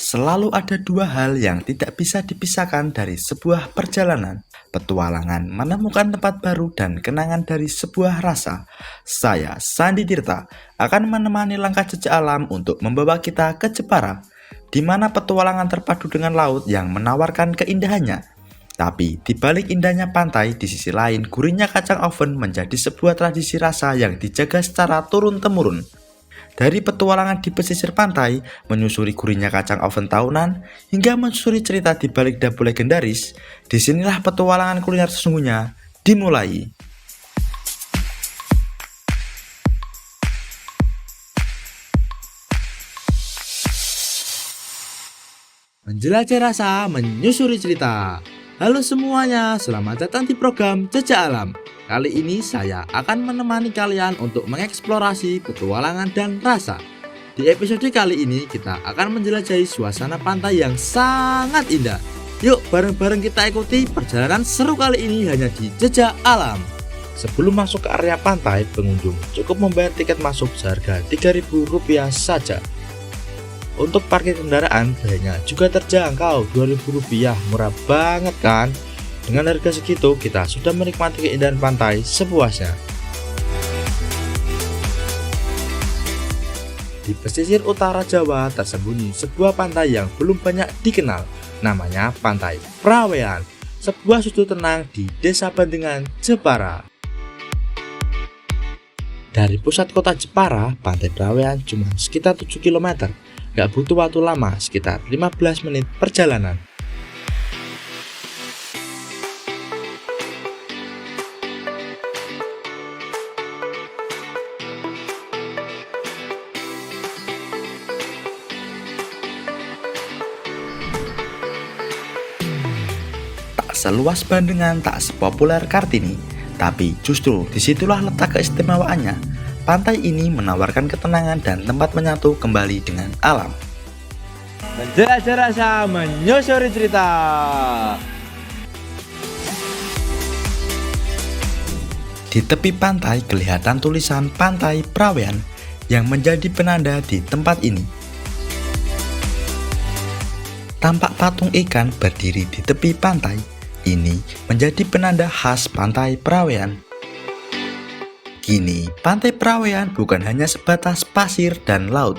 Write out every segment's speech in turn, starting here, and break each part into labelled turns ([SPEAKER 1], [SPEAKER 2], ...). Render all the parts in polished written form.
[SPEAKER 1] Selalu ada dua hal yang tidak bisa dipisahkan dari sebuah perjalanan. Petualangan menemukan tempat baru dan kenangan dari sebuah rasa. Saya, Sandi Tirta, akan menemani langkah jejak alam untuk membawa kita ke Jepara, di mana petualangan terpadu dengan laut yang menawarkan keindahannya. Tapi di balik indahnya pantai, di sisi lain gurihnya kacang oven menjadi sebuah tradisi rasa yang dijaga secara turun-temurun. Dari petualangan di pesisir pantai, menyusuri gurihnya kacang oven tahunan, hingga menyusuri cerita di balik dapur legendaris, disinilah petualangan kuliner sesungguhnya dimulai. Menjelajah rasa, menyusuri cerita. Halo semuanya, selamat datang di program Jejak Alam. Kali ini saya akan menemani kalian untuk mengeksplorasi petualangan dan rasa. Di episode kali ini kita akan menjelajahi suasana pantai yang sangat indah. Yuk bareng-bareng kita ikuti perjalanan seru kali ini hanya di Jejak Alam. Sebelum masuk ke area pantai, pengunjung cukup membayar tiket masuk seharga Rp3.000 saja. Untuk parkir kendaraan, biayanya juga terjangkau, Rp2.000, murah banget kan? Dengan harga segitu, kita sudah menikmati keindahan pantai sepuasnya. Di pesisir utara Jawa tersembunyi sebuah pantai yang belum banyak dikenal, namanya Pantai Prawean, sebuah sudut tenang di Desa Bandengan, Jepara. Dari pusat kota Jepara, Pantai Prawean cuma sekitar 7 km. Gak butuh waktu lama, sekitar 15 menit perjalanan. Tak seluas Bandengan, tak sepopuler Kartini, tapi justru disitulah letak keistimewaannya. Pantai ini menawarkan ketenangan dan tempat menyatu kembali dengan alam.
[SPEAKER 2] Menjelajah rasa, menyusuri cerita.
[SPEAKER 1] Di tepi pantai kelihatan tulisan Pantai Prawean yang menjadi penanda di tempat ini. Tampak patung ikan berdiri di tepi pantai. Ini menjadi penanda khas Pantai Prawean. Kini, Pantai Prawean bukan hanya sebatas pasir dan laut.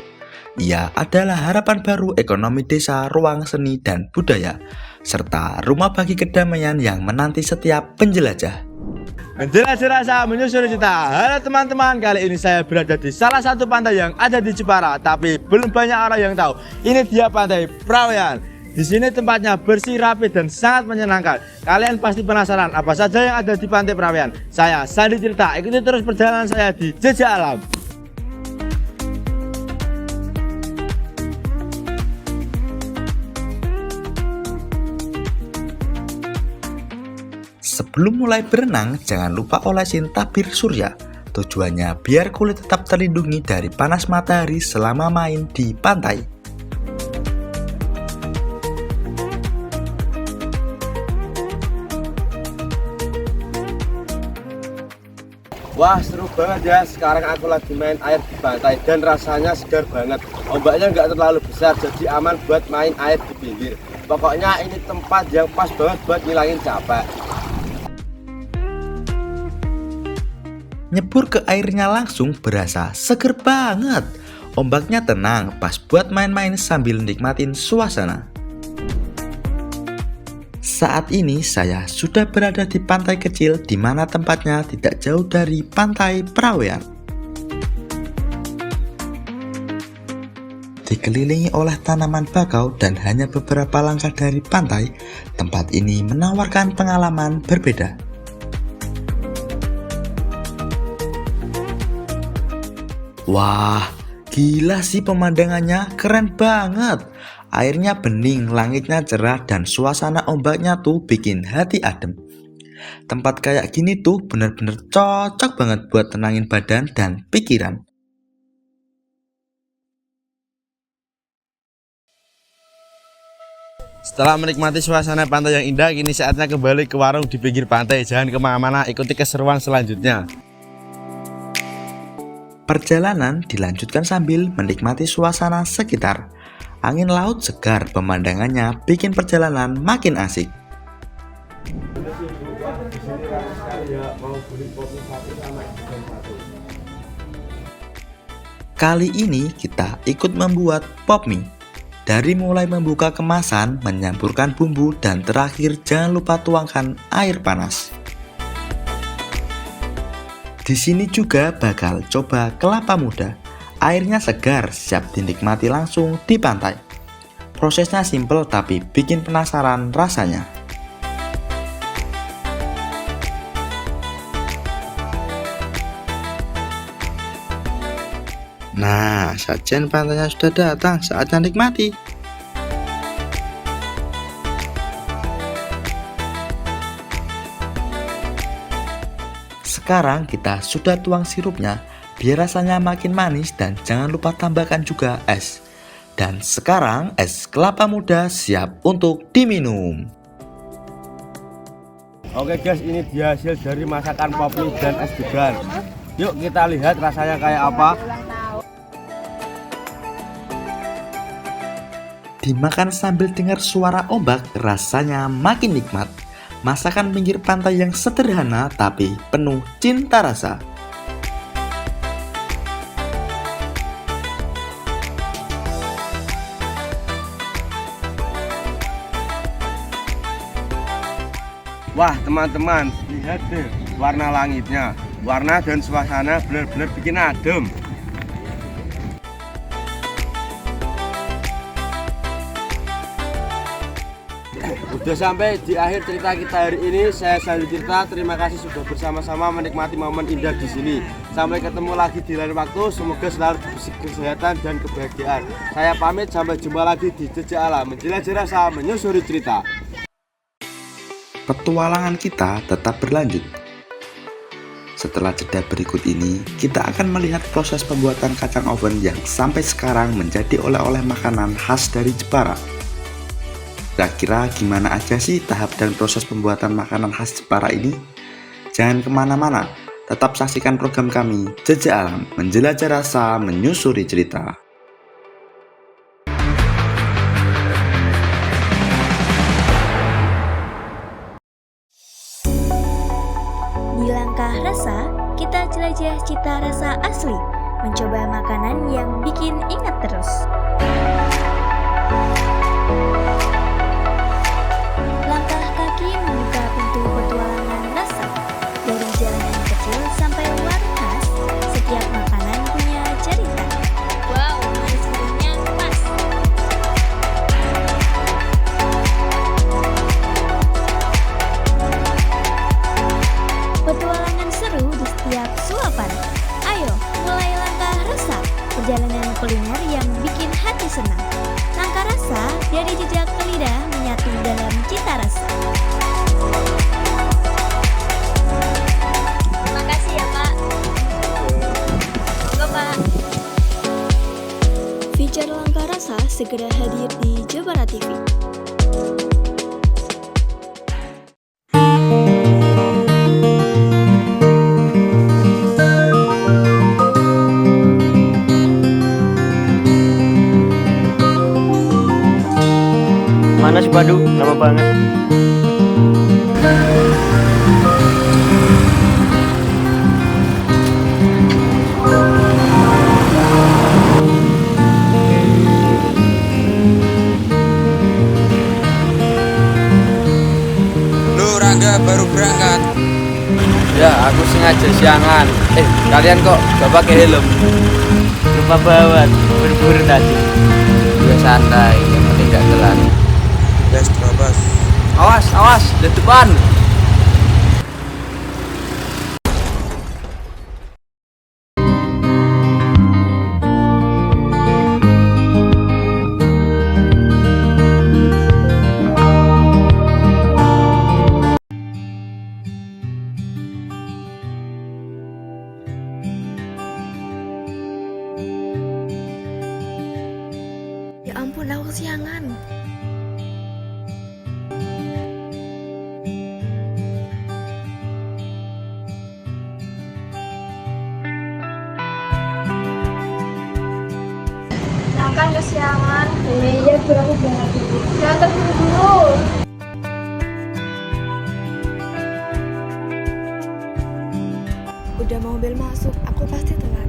[SPEAKER 1] Ia adalah harapan baru ekonomi desa, ruang seni dan budaya, serta rumah bagi kedamaian yang menanti setiap penjelajah.
[SPEAKER 2] Menjelajah rasa, menyusuri cerita. Halo teman-teman, kali ini saya berada di salah satu pantai yang ada di Jepara, tapi belum banyak orang yang tahu. Ini dia Pantai Prawean. Di sini tempatnya bersih, rapi, dan sangat menyenangkan. Kalian pasti penasaran apa saja yang ada di Pantai Prawean. Saya Sandi Tirta, ikuti terus perjalanan saya di Jejak Alam.
[SPEAKER 1] Sebelum mulai berenang, jangan lupa olesin tabir surya. Tujuannya biar kulit tetap terlindungi dari panas matahari selama main di pantai.
[SPEAKER 2] Wah, seru banget ya. Sekarang aku lagi main air di pantai dan rasanya segar banget. Ombaknya nggak terlalu besar, jadi aman buat main air di pinggir. Pokoknya ini tempat yang pas banget buat ngilangin capek.
[SPEAKER 1] Nyebur ke airnya langsung berasa seger banget. Ombaknya tenang, pas buat main-main sambil nikmatin suasana. Saat ini saya sudah berada di pantai kecil di mana tempatnya tidak jauh dari Pantai Prawean. Dikelilingi oleh tanaman bakau dan hanya beberapa langkah dari pantai, tempat ini menawarkan pengalaman berbeda. Wah, gila sih pemandangannya, keren banget. Airnya bening, langitnya cerah, dan suasana ombaknya tuh bikin hati adem. Tempat kayak gini tuh bener-bener cocok banget buat tenangin badan dan pikiran.
[SPEAKER 2] Setelah menikmati suasana pantai yang indah, kini saatnya kembali ke warung di pinggir pantai. Jangan kemana-mana, ikuti keseruan selanjutnya.
[SPEAKER 1] Perjalanan dilanjutkan sambil menikmati suasana sekitar. Angin laut segar, pemandangannya bikin perjalanan makin asik. Kali ini kita ikut membuat pop mie. Dari mulai membuka kemasan, menyampurkan bumbu, dan terakhir jangan lupa tuangkan air panas. Di sini juga bakal coba kelapa muda. Airnya segar, siap dinikmati langsung di pantai. Prosesnya simple tapi bikin penasaran rasanya. Nah, sajian pantainya sudah datang, saatnya nikmati. Sekarang kita sudah tuang sirupnya, biar rasanya makin manis dan jangan lupa tambahkan juga es. Dan sekarang es kelapa muda siap untuk diminum.
[SPEAKER 2] Oke guys, ini dia hasil dari masakan pop mie dan es degan. Yuk kita lihat rasanya kayak apa.
[SPEAKER 1] Dimakan sambil dengar suara ombak, rasanya makin nikmat. Masakan pinggir pantai yang sederhana tapi penuh cinta rasa.
[SPEAKER 2] Wah teman-teman, lihat deh warna langitnya. Warna dan suasana benar-benar bikin adem. Udah sampai di akhir cerita kita hari ini. Saya Sandy Tirta. Terima kasih sudah bersama-sama menikmati momen indah di sini. Sampai ketemu lagi di lain waktu. Semoga selalu diberi kesehatan dan kebahagiaan. Saya pamit, sampai jumpa lagi di Jejak Alam, menjelajah rasa, menyusuri cerita.
[SPEAKER 1] Petualangan kita tetap berlanjut. Setelah jeda berikut ini, kita akan melihat proses pembuatan kacang oven yang sampai sekarang menjadi oleh-oleh makanan khas dari Jepara. Kira-kira gimana aja sih tahap dan proses pembuatan makanan khas Jepara ini? Jangan kemana-mana, tetap saksikan program kami, Jejak Alam, menjelajah rasa, menyusuri cerita.
[SPEAKER 3] Di langkah rasa, kita jelajah cita rasa asli, mencoba makanan yang bikin ingat terus. Langkah kaki membuka pintu petualangan rasa. Dari jalanan kecil sampai warung khas, setiap makanan punya cerita. Wow, manis gurihnya pas. Petualangan seru di setiap suapan. Ayo, mulai langkah rasa, perjalanan kuliner yang bikin hati senang. Langkah rasa dari jejak ke lidah menyatu dalam cita rasa. Terima kasih ya Pak. Monggo Pak. Feature langkah rasa segera hadir di Jepara TV.
[SPEAKER 4] Mana si Padu? Lama banget.
[SPEAKER 5] Lu Rangga baru berangkat.
[SPEAKER 4] Ya, aku sengaja siangan. Kalian kok gak pakai helm? Lupa bawa, berburu tadi. Ya santai, yang penting gak telat.
[SPEAKER 5] Gas terobos.
[SPEAKER 4] Awas, awas, di depan.
[SPEAKER 3] Ya ampun, aku kesiangan.
[SPEAKER 6] Sekarang kan kesiangan. Iya, aku banget. Ya, terburu-buru.
[SPEAKER 7] Udah mau bel masuk, aku pasti telat.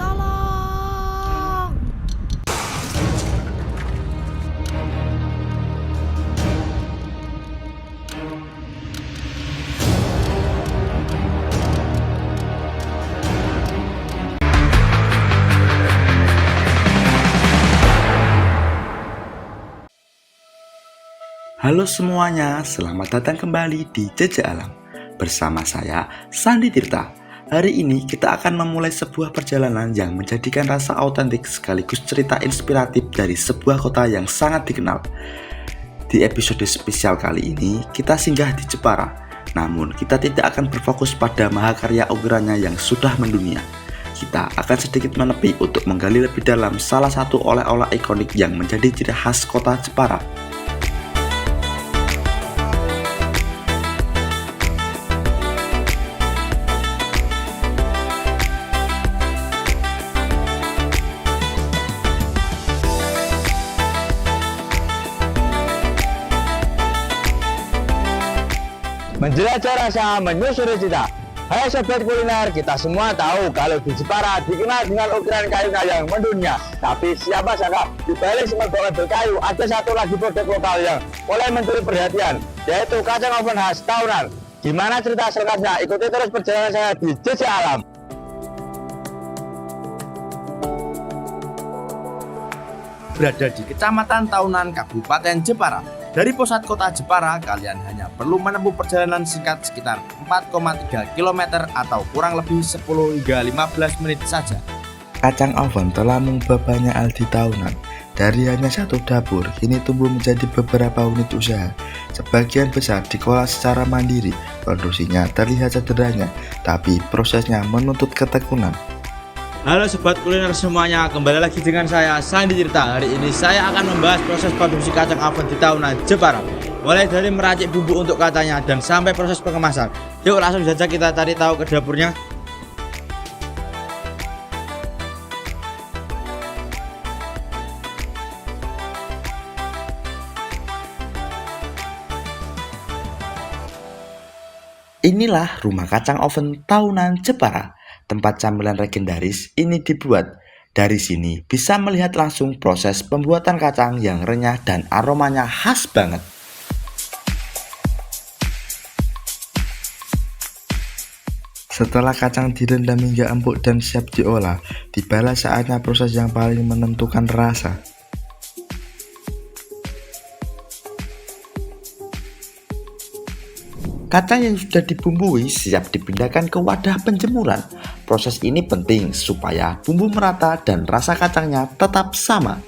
[SPEAKER 7] Tolong!
[SPEAKER 1] Halo semuanya, selamat datang kembali di Jejak Alam. Bersama saya, Sandi Tirta. Hari ini kita akan memulai sebuah perjalanan yang menjadikan rasa autentik sekaligus cerita inspiratif dari sebuah kota yang sangat dikenal. Di episode spesial kali ini, kita singgah di Jepara. Namun, kita tidak akan berfokus pada mahakarya ukiranya yang sudah mendunia. Kita akan sedikit menepi untuk menggali lebih dalam salah satu oleh-oleh ikonik yang menjadi ciri khas kota Jepara.
[SPEAKER 2] Menjelajah rasa, menyusuri cita. Hai sobat kuliner, kita semua tahu kalau di Jepara dikenal dengan ukiran kayunya yang mendunia. Tapi siapa sangka di balik semua mebel kayu ada satu lagi produk lokal yang mulai mencuri perhatian, yaitu kacang oven khas tahunan. Gimana cerita selengkapnya? Ikuti terus perjalanan saya di Jejak Alam.
[SPEAKER 1] Berada di Kecamatan Tahunan, Kabupaten Jepara. Dari pusat kota Jepara, kalian hanya perlu menempuh perjalanan singkat sekitar 4,3 km atau kurang lebih 10 hingga 15 menit saja. Kacang oven telah mengubah banyak hal di Tahunan. Dari hanya satu dapur, kini tumbuh menjadi beberapa unit usaha. Sebagian besar dikelola secara mandiri, produksinya terlihat sederhana, tapi prosesnya menuntut ketekunan.
[SPEAKER 2] Halo sobat kuliner semuanya, kembali lagi dengan saya Sandi Tirta. Hari ini saya akan membahas proses produksi kacang oven di Tahunan, Jepara. Mulai dari meracik bumbu untuk kacangnya dan sampai proses pengemasan. Yuk langsung saja kita cari tahu ke dapurnya.
[SPEAKER 1] Inilah rumah kacang oven Tahunan Jepara. Tempat camilan legendaris ini dibuat. Dari sini bisa melihat langsung proses pembuatan kacang yang renyah dan aromanya khas banget. Setelah kacang direndam hingga empuk dan siap diolah, tibalah saatnya proses yang paling menentukan rasa. Kacang yang sudah dibumbui siap dipindahkan ke wadah penjemuran. Proses ini penting supaya bumbu merata dan rasa kacangnya tetap sama.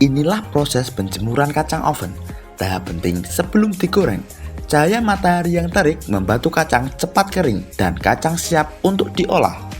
[SPEAKER 1] Inilah proses penjemuran kacang oven. Tahap penting sebelum digoreng. Cahaya matahari yang terik membantu kacang cepat kering dan kacang siap untuk diolah.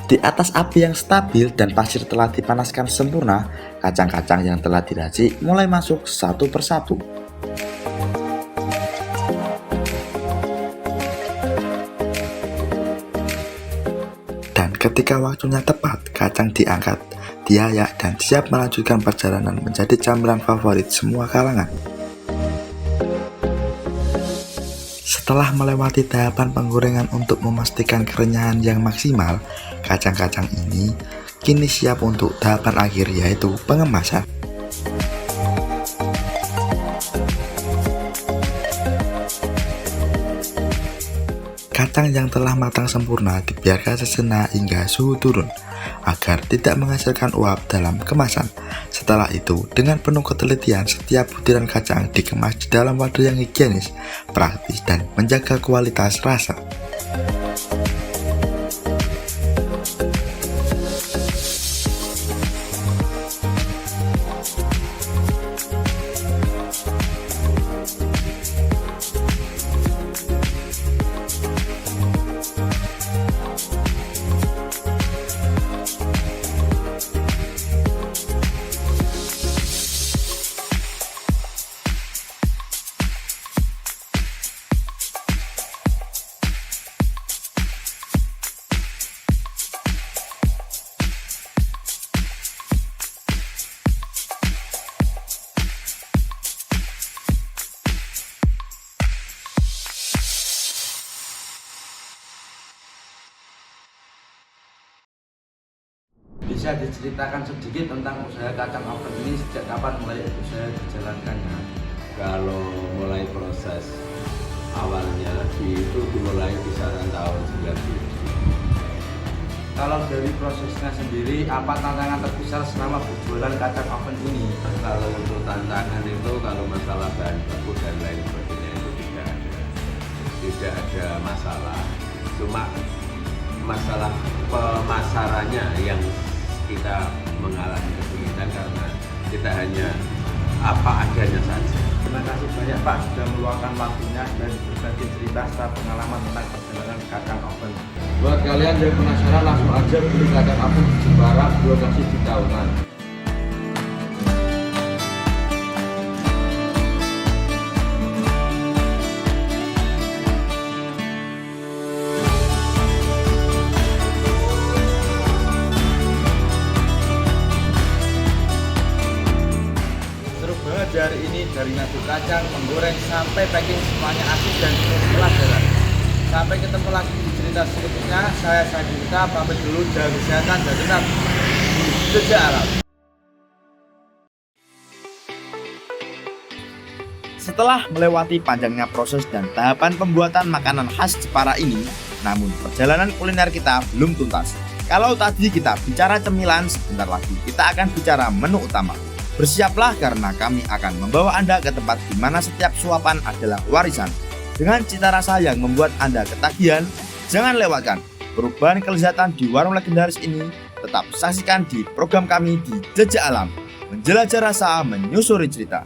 [SPEAKER 1] Di atas api yang stabil dan pasir telah dipanaskan sempurna, kacang-kacang yang telah diracik mulai masuk satu persatu.
[SPEAKER 8] Ketika waktunya tepat, kacang diangkat, diayak, dan siap melanjutkan perjalanan menjadi camilan favorit semua kalangan. Setelah melewati tahapan penggorengan untuk memastikan kerenyahan yang maksimal, kacang-kacang ini kini siap untuk tahapan akhir, yaitu pengemasan. Kacang yang telah matang sempurna dibiarkan sejenak hingga suhu turun agar tidak menghasilkan uap dalam kemasan. Setelah itu, dengan penuh ketelitian, setiap butiran kacang dikemas di dalam wadah yang higienis, praktis, dan menjaga kualitas rasa.
[SPEAKER 4] Bisa diceritakan sedikit tentang usaha kacang oven ini sejak kapan mulai usaha dijalankannya?
[SPEAKER 9] Kalau mulai proses awalnya itu dimulai kisaran tahun 90.
[SPEAKER 4] Kalau dari prosesnya sendiri, apa tantangan terbesar selama berjualan kacang oven ini?
[SPEAKER 9] Kalau untuk tantangan itu, kalau masalah bahan baku dan lain sebagainya itu tidak ada masalah. Cuma masalah pemasarannya yang kita mengalami kesulitan karena kita hanya apa adanya saja.
[SPEAKER 2] Terima kasih banyak Pak sudah meluangkan waktunya dan berbagi cerita serta pengalaman tentang perjalanan kacang oven.
[SPEAKER 4] Buat kalian yang penasaran, langsung aja beli kacang oven di Jepara, lokasi di Tahunan.
[SPEAKER 2] Hari ini dari ngaduk kacang, menggoreng sampai packing semuanya asik dan penuh pelajaran. Sampai ketemu lagi di cerita selanjutnya. Saya Sadita pamit dulu, jaga kesehatan dan tetap jejak alam. Setelah melewati panjangnya proses dan tahapan pembuatan makanan khas Jepara ini, namun perjalanan kuliner kita belum tuntas. Kalau tadi kita bicara cemilan, sebentar lagi kita akan bicara menu utama. Bersiaplah karena kami akan membawa Anda ke tempat di mana setiap suapan adalah warisan. Dengan cita rasa yang membuat Anda ketagihan, jangan lewatkan perubahan kelezatan di warung legendaris ini. Tetap saksikan di program kami di Jejak Alam, menjelajah rasa, menyusuri cerita.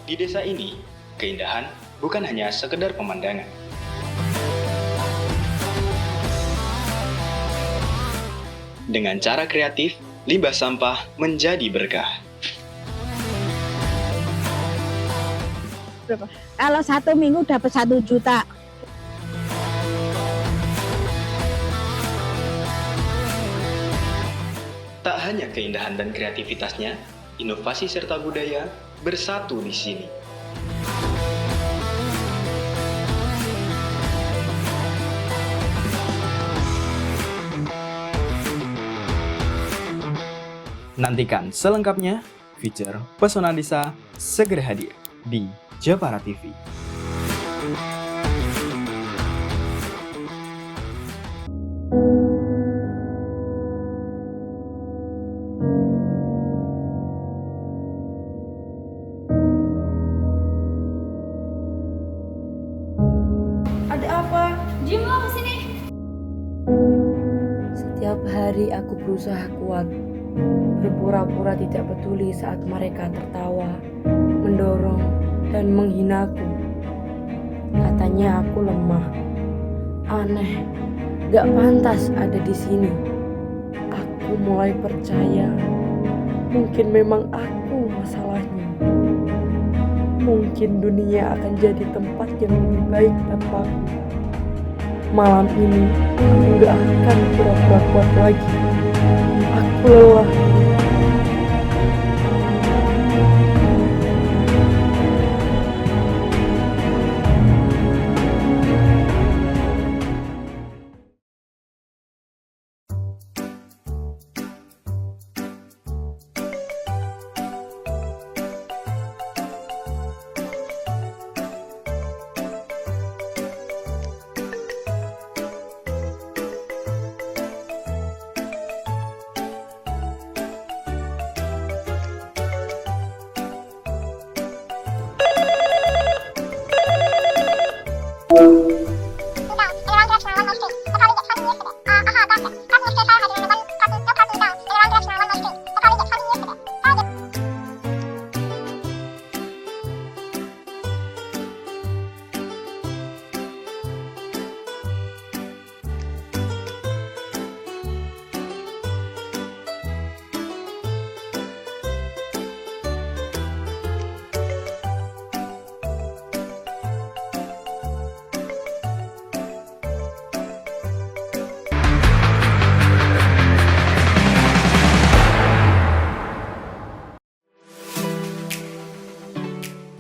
[SPEAKER 10] Di desa ini, keindahan bukan hanya sekedar pemandangan. Dengan cara kreatif, limbah sampah menjadi berkah.
[SPEAKER 6] Kalau 1 minggu dapat 1 juta.
[SPEAKER 10] Tak hanya keindahan dan kreativitasnya, inovasi serta budaya bersatu di sini. Nantikan selengkapnya feature Pesona Desa segera hadir di Jepara TV.
[SPEAKER 11] Setiap hari aku berusaha kuat, berpura-pura tidak peduli saat mereka tertawa, mendorong, dan menghinaku. Katanya aku lemah, aneh, gak pantas ada di sini. Aku Aku mulai percaya, mungkin memang aku masalahnya. Mungkin dunia akan jadi tempat yang lebih baik tanpaku. Malam ini aku gak akan pura-pura kuat lagi. Aku lelah.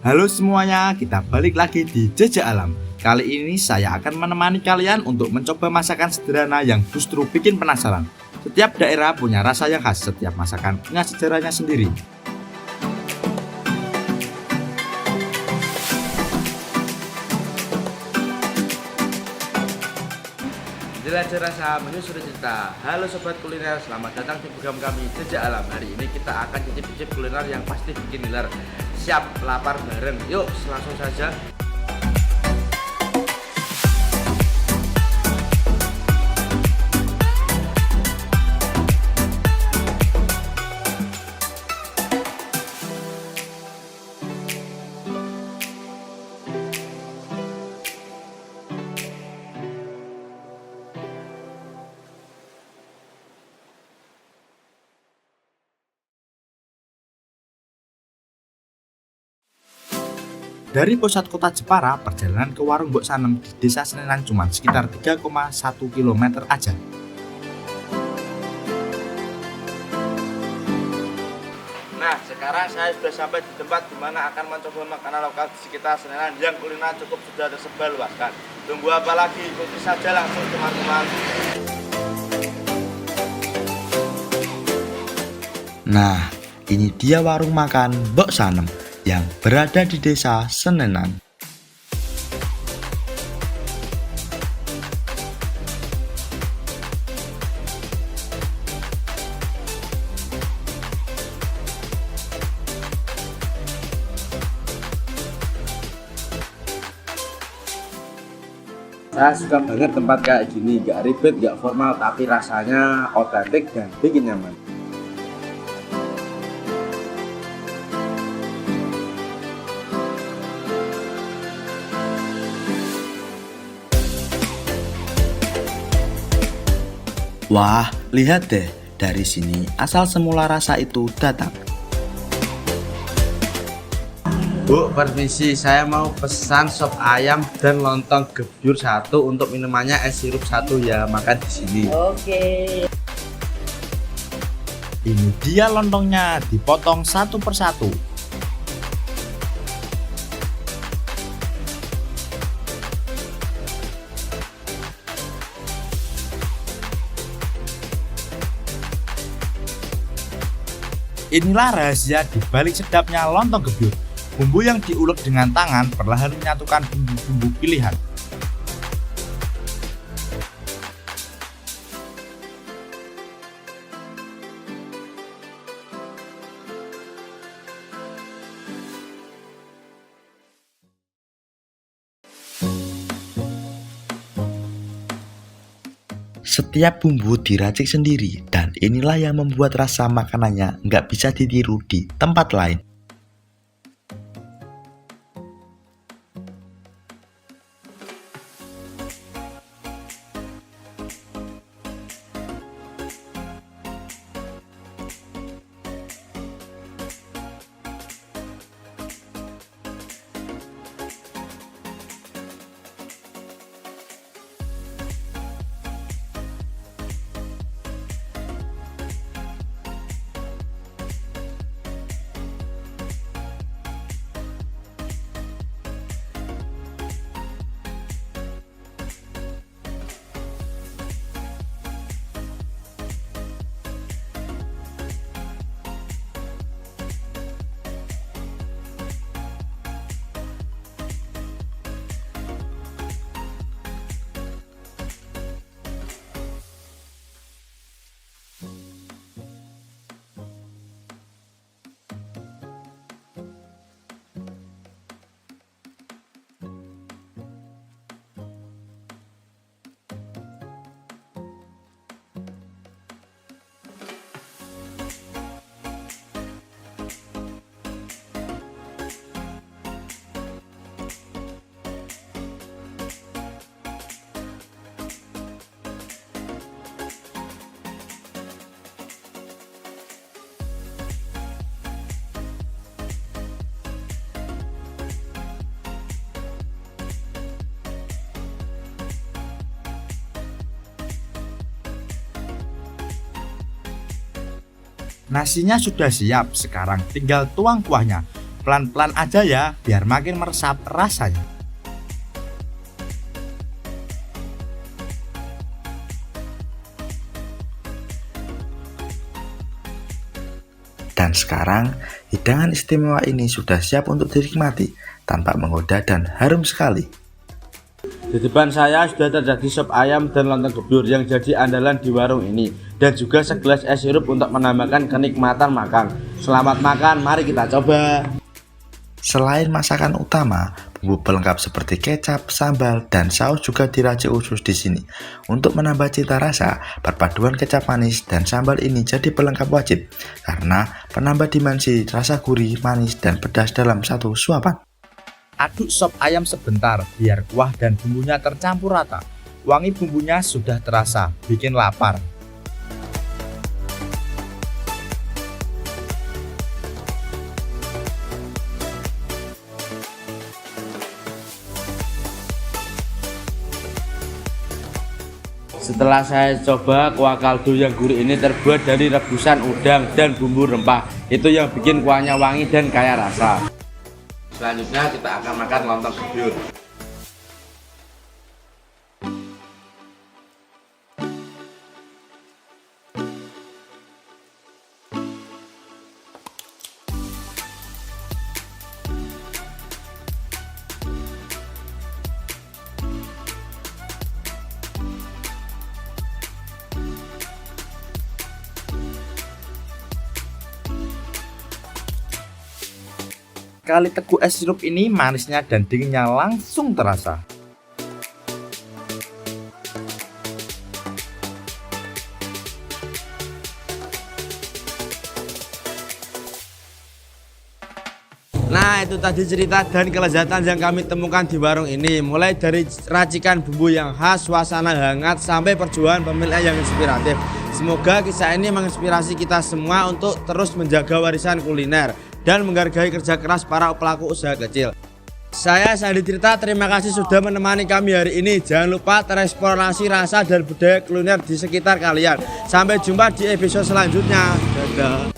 [SPEAKER 1] Halo semuanya, kita balik lagi di Jejak Alam. Kali ini saya akan menemani kalian untuk mencoba masakan sederhana yang justru bikin penasaran. Setiap daerah punya rasa yang khas, setiap masakan punya sejarahnya sendiri.
[SPEAKER 2] Jelajah rasa, menyusuri cerita. Halo sobat kuliner, selamat datang di program kami Jejak Alam. Hari ini kita akan cicip-cicip kuliner yang pasti bikin ngiler. Siap lapar bareng? Yuk langsung saja.
[SPEAKER 1] Dari pusat kota Jepara, perjalanan ke warung Mbok Sanem di Desa Senenan cuma sekitar 3,1 km aja.
[SPEAKER 2] Nah, sekarang saya sudah sampai di tempat di mana akan mencoba makanan lokal di sekitar Senenan yang kuliner cukup sudah tersebar luas kan. Tunggu apa lagi? Ikuti saja langsung teman-teman.
[SPEAKER 8] Nah, ini dia warung makan Mbok Sanem yang berada di Desa Senenan.
[SPEAKER 2] Saya suka banget tempat kayak gini, gak ribet, gak formal, tapi rasanya otentik dan bikin nyaman.
[SPEAKER 8] Wah, lihat deh, dari sini asal semula rasa itu datang.
[SPEAKER 2] Bu, permisi, saya mau pesan sop ayam dan lontong gebyur 1 untuk minumannya es sirup 1 ya, makan di sini.
[SPEAKER 11] Oke.
[SPEAKER 1] Ini dia lontongnya, dipotong satu persatu. Inilah rahasia di balik sedapnya lontong gebyur. Bumbu yang diulek dengan tangan perlahan menyatukan bumbu-bumbu pilihan.
[SPEAKER 8] Setiap bumbu diracik sendiri dan inilah yang membuat rasa makanannya nggak bisa ditiru di tempat lain.
[SPEAKER 1] Nasinya sudah siap, sekarang tinggal tuang kuahnya. Pelan-pelan aja ya, biar makin meresap rasanya.
[SPEAKER 8] Dan sekarang, hidangan istimewa ini sudah siap untuk dinikmati, tanpa menggoda dan harum sekali.
[SPEAKER 2] Di depan saya sudah terjadi sop ayam dan lontong gebyur yang jadi andalan di warung ini, dan juga segelas es sirup untuk menambahkan kenikmatan makan. Selamat makan, mari kita coba.
[SPEAKER 8] Selain masakan utama, bumbu pelengkap seperti kecap, sambal, dan saus juga diracik khusus di sini. Untuk menambah cita rasa, perpaduan kecap manis dan sambal ini jadi pelengkap wajib karena penambah dimensi rasa gurih, manis, dan pedas dalam satu suapan.
[SPEAKER 1] Aduk sop ayam sebentar biar kuah dan bumbunya tercampur rata. Wangi bumbunya sudah terasa, bikin lapar.
[SPEAKER 2] Setelah saya coba, kuah kaldu yang gurih ini terbuat dari rebusan udang dan bumbu rempah. Itu yang bikin kuahnya wangi dan kaya rasa. Selanjutnya kita akan makan lontong gebyur.
[SPEAKER 1] Kali teguk es sirup ini manisnya dan dinginnya langsung terasa.
[SPEAKER 2] Nah, itu tadi cerita dan kelezatan yang kami temukan di warung ini. Mulai dari racikan bumbu yang khas, suasana hangat, sampai perjuangan pemiliknya yang inspiratif. Semoga kisah ini menginspirasi kita semua untuk terus menjaga warisan kuliner dan menghargai kerja keras para pelaku usaha kecil. Saya Sandi Tirta, terima kasih sudah menemani kami hari ini. Jangan lupa tereksplorasi rasa dan budaya kuliner di sekitar kalian. Sampai jumpa di episode selanjutnya. Dadah.